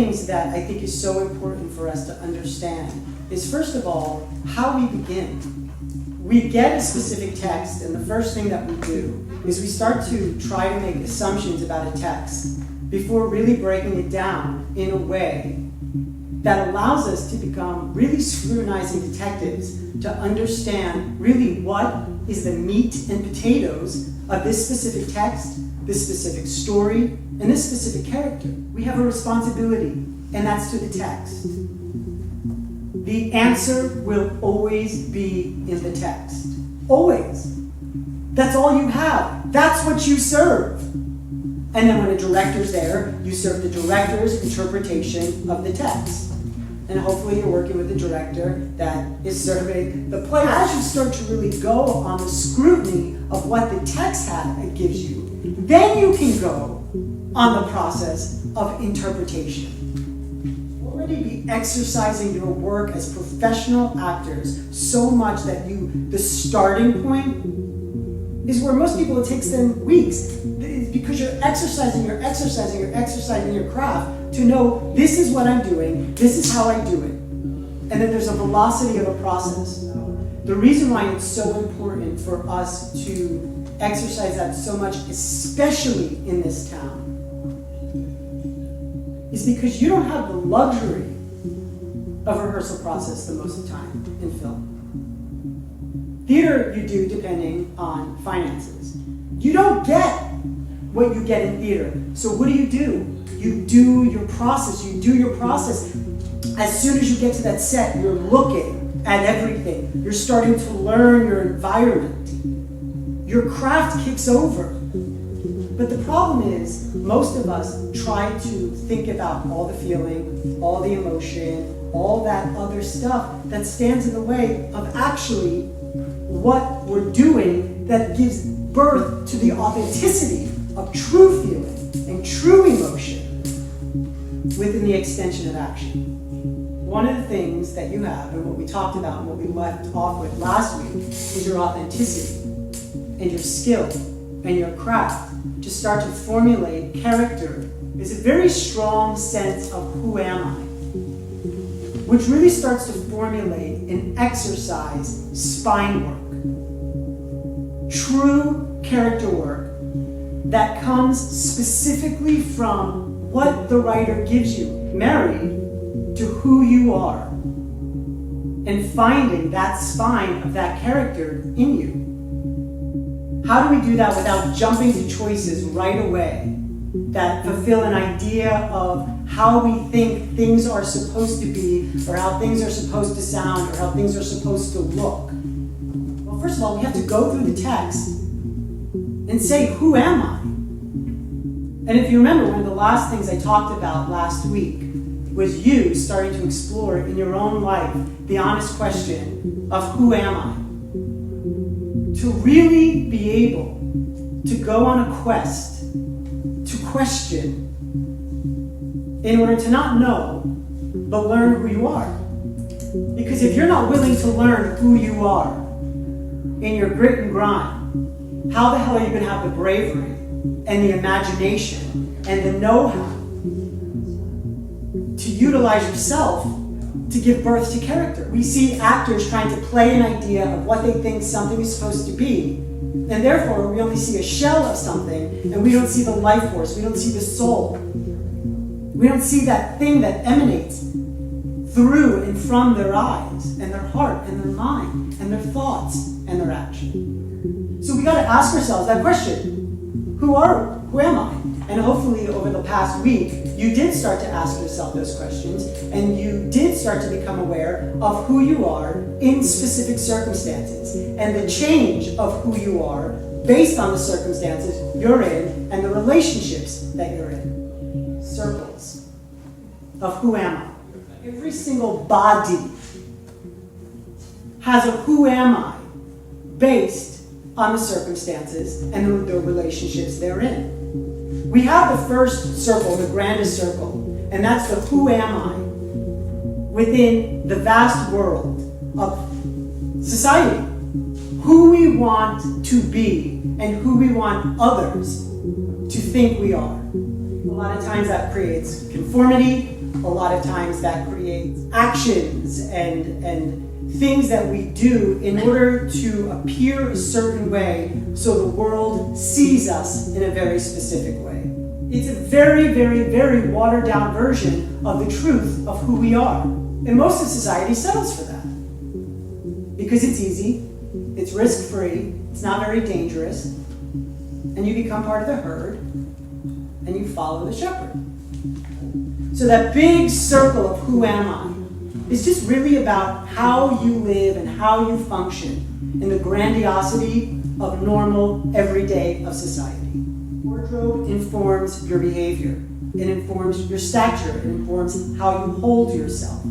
things that I think is so important for us to understand is, first of all, how we begin. We get a specific text, and the first thing that we do is we start to try to make assumptions about a text before really breaking it down in a way that allows us to become really scrutinizing detectives to understand really what is the meat and potatoes of this specific text, this specific story, and this specific character. We have a responsibility, and that's to the text. The answer will always be in the text. Always. That's all you have. That's what you serve. And then when a director's there, you serve the director's interpretation of the text. And hopefully you're working with a director that is serving the play. As you start to really go on the scrutiny of what the text gives you, then you can go on the process of interpretation. Already be exercising your work as professional actors so much that the starting point is where most people it takes them weeks. It's because you're exercising your craft to know this is what I'm doing, this is how I do it. And then there's a velocity of a process. The reason why it's so important for us to exercise that so much, especially in this town, is because you don't have the luxury of a rehearsal process the most of the time in film. Theater you do depending on finances. You don't get what you get in theater. So what do? You do your process. As soon as you get to that set, you're looking at everything. You're starting to learn your environment. Your craft kicks over. But the problem is, most of us try to think about all the feeling, all the emotion, all that other stuff that stands in the way of actually what we're doing that gives birth to the authenticity of true feeling and true emotion within the extension of action. One of the things that you have, and what we talked about and what we left off with last week, is your authenticity and your skill and your craft to start to formulate character is a very strong sense of who am I, which really starts to formulate and exercise spine work, true character work that comes specifically from what the writer gives you, married to who you are, and finding that spine of that character in you. How do we do that without jumping to choices right away that fulfill an idea of how we think things are supposed to be, or how things are supposed to sound, or how things are supposed to look? Well, first of all, we have to go through the text and say, who am I? And if you remember, one of the last things I talked about last week was you starting to explore in your own life the honest question of who am I? To really be able to go on a quest to question in order to not know, but learn who you are. Because if you're not willing to learn who you are in your grit and grind, how the hell are you going to have the bravery and the imagination and the know-how to utilize yourself to give birth to character? We see actors trying to play an idea of what they think something is supposed to be, and therefore we only see a shell of something, and we don't see the life force, we don't see the soul. We don't see that thing that emanates through and from their eyes, and their heart, and their mind, and their thoughts, and their action. So we got to ask ourselves that question: who am I? And hopefully over the past week, you did start to ask yourself those questions, and you did start to become aware of who you are in specific circumstances, and the change of who you are based on the circumstances you're in and the relationships that you're in. Circles of who am I. Every single body has a who am I based on the circumstances and the relationships they're in. We have the first circle, the grandest circle, and that's the who am I within the vast world of society. Who we want to be and who we want others to think we are. A lot of times that creates conformity, a lot of times that creates actions and things that we do in order to appear a certain way so the world sees us in a very specific way. It's a very, very, very watered down version of the truth of who we are. And most of society settles for that. Because it's easy, it's risk-free, it's not very dangerous, and you become part of the herd, and you follow the shepherd. So that big circle of who am I is just really about how you live and how you function in the grandiosity of normal, everyday of society. Wardrobe informs your behavior. It informs your stature. It informs how you hold yourself.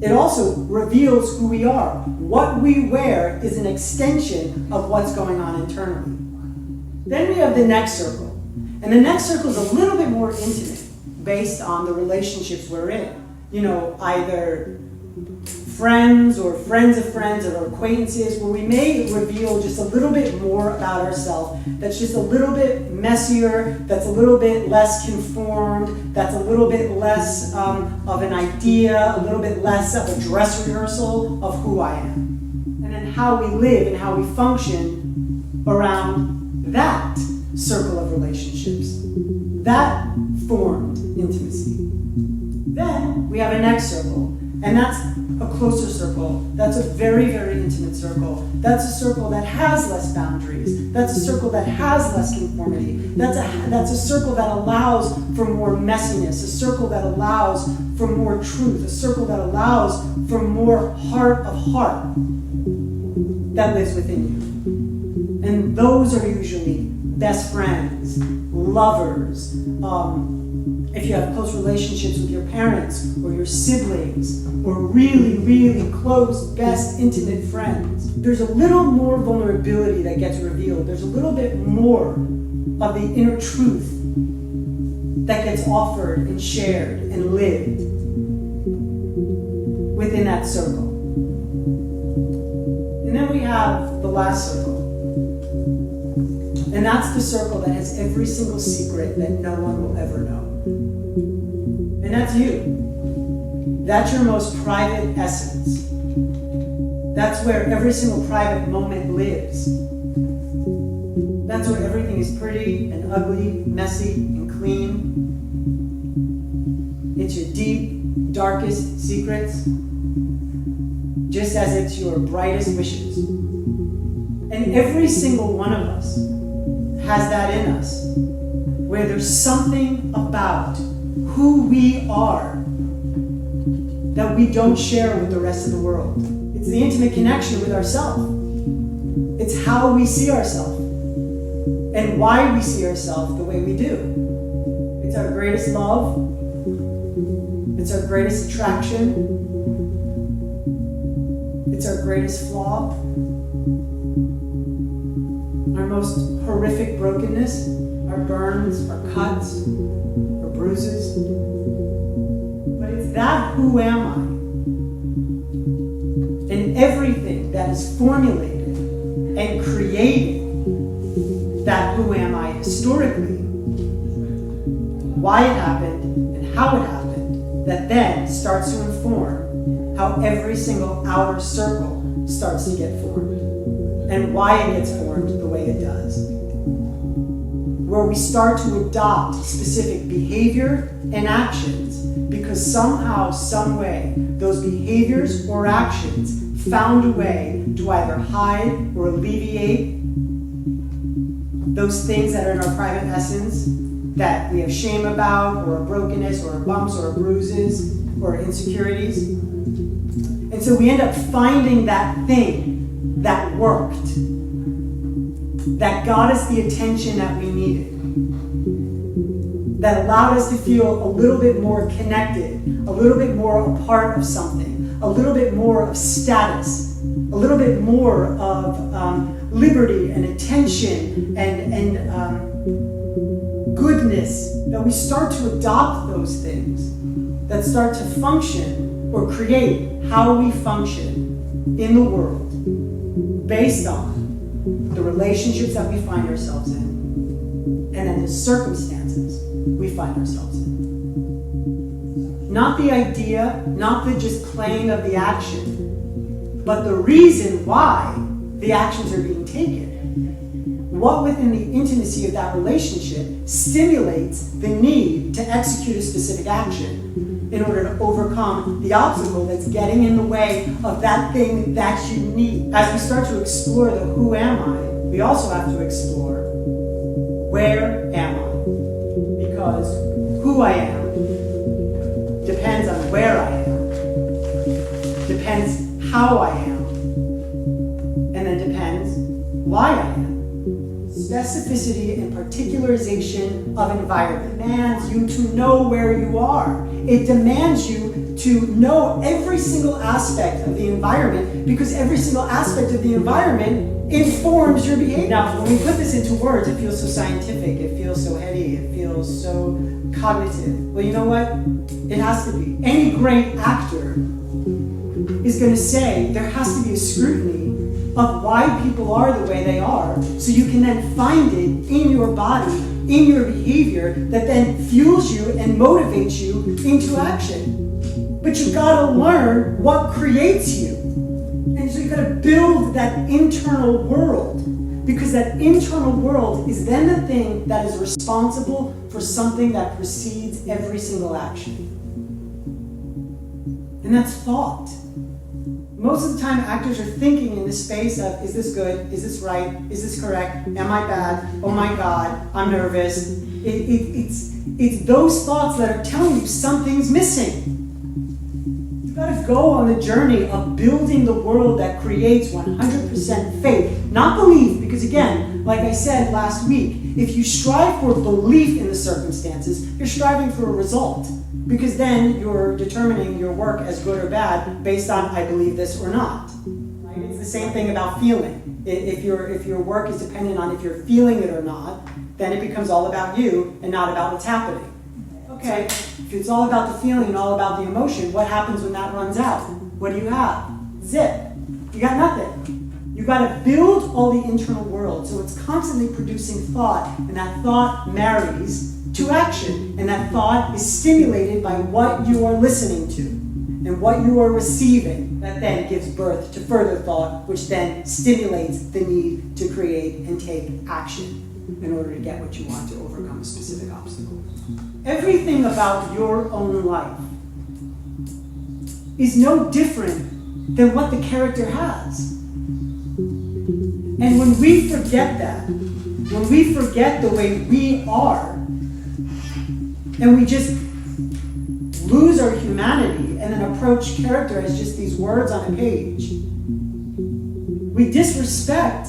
It also reveals who we are. What we wear is an extension of what's going on internally. Then we have the next circle. And the next circle is a little bit more intimate based on the relationships we're in. Either friends or friends of friends or acquaintances, where we may reveal just a little bit more about ourselves that's just a little bit messier, that's a little bit less conformed, that's a little bit less of an idea, a little bit less of a dress rehearsal of who I am. And then how we live and how we function around that circle of relationships, that formed intimacy. Then we have a next circle, and that's a closer circle. That's a very, very intimate circle. That's a circle that has less boundaries. That's a circle that has less conformity. That's a circle that allows for more messiness, a circle that allows for more truth, a circle that allows for more heart of heart that lives within you. And those are usually best friends, lovers, if you have close relationships with your parents or your siblings or really, really close, best, intimate friends, there's a little more vulnerability that gets revealed. There's a little bit more of the inner truth that gets offered and shared and lived within that circle. And then we have the last circle. And that's the circle that has every single secret that no one will ever know. And that's you. That's your most private essence. That's where every single private moment lives. That's where everything is pretty and ugly, messy and clean. It's your deep, darkest secrets, just as it's your brightest wishes. And every single one of us has that in us, where there's something about who we are that we don't share with the rest of the world. It's the intimate connection with ourselves. It's how we see ourselves and why we see ourselves the way we do. It's our greatest love. It's our greatest attraction. It's our greatest flaw. Our most horrific brokenness, our burns, our cuts, our bruises. But it's that who am I? And everything that is formulated and created that who am I historically, why it happened and how it happened, that then starts to inform how every single outer circle starts to get formed and why it gets formed the way it does. Where we start to adopt specific behavior and actions because somehow, some way, those behaviors or actions found a way to either hide or alleviate those things that are in our private essence that we have shame about, or a brokenness, or bumps, or bruises, or insecurities. And so we end up finding that thing that worked, that got us the attention that we needed, that allowed us to feel a little bit more connected, a little bit more a part of something, a little bit more of status, a little bit more of liberty and attention and goodness, that we start to adopt those things that start to function or create how we function in the world based on the relationships that we find ourselves in and then the circumstances we find ourselves in. not the idea, not the just playing of the action, but the reason why the actions are being taken. What within the intimacy of that relationship stimulates the need to execute a specific action in order to overcome the obstacle that's getting in the way of that thing that you need. As we start to explore the who am I, we also have to explore where am I? Because who I am depends on where I am, depends how I am, and then depends why I am. Specificity and particularization of environment demands you to know where you are. It demands you to know every single aspect of the environment, because every single aspect of the environment informs your behavior. Now, when we put this into words, it feels so scientific, it feels so heady, it feels so cognitive. Well, you know what? It has to be. Any great actor is going to say there has to be a scrutiny of why people are the way they are, so you can then find it in your body, in your behavior, that then fuels you and motivates you into action. But you've got to learn what creates you. And so you've got to build that internal world, because that internal world is then the thing that is responsible for something that precedes every single action. And that's thought. Most of the time, actors are thinking in the space of, is this good? Is this right? Is this correct? Am I bad? Oh my God, I'm nervous. It's those thoughts that are telling you something's missing. You've got to go on the journey of building the world that creates 100% faith, not belief, because again, like I said last week, if you strive for belief in the circumstances, you're striving for a result. Because then you're determining your work as good or bad based on I believe this or not. Right? It's the same thing about feeling. If your work is dependent on if you're feeling it or not, then it becomes all about you and not about what's happening. Okay, if it's all about the feeling and all about the emotion, what happens when that runs out? What do you have? Zip. You got nothing. You've got to build all the internal world so it's constantly producing thought, and that thought marries to action, and that thought is stimulated by what you are listening to and what you are receiving. That then gives birth to further thought, which then stimulates the need to create and take action in order to get what you want to overcome a specific obstacle. Everything about your own life is no different than what the character has. And when we forget that, when we forget the way we are, and we just lose our humanity and then approach character as just these words on a page, we disrespect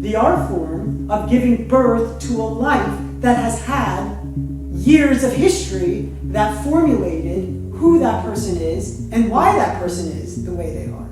the art form of giving birth to a life that has had years of history that formulated who that person is and why that person is the way they are.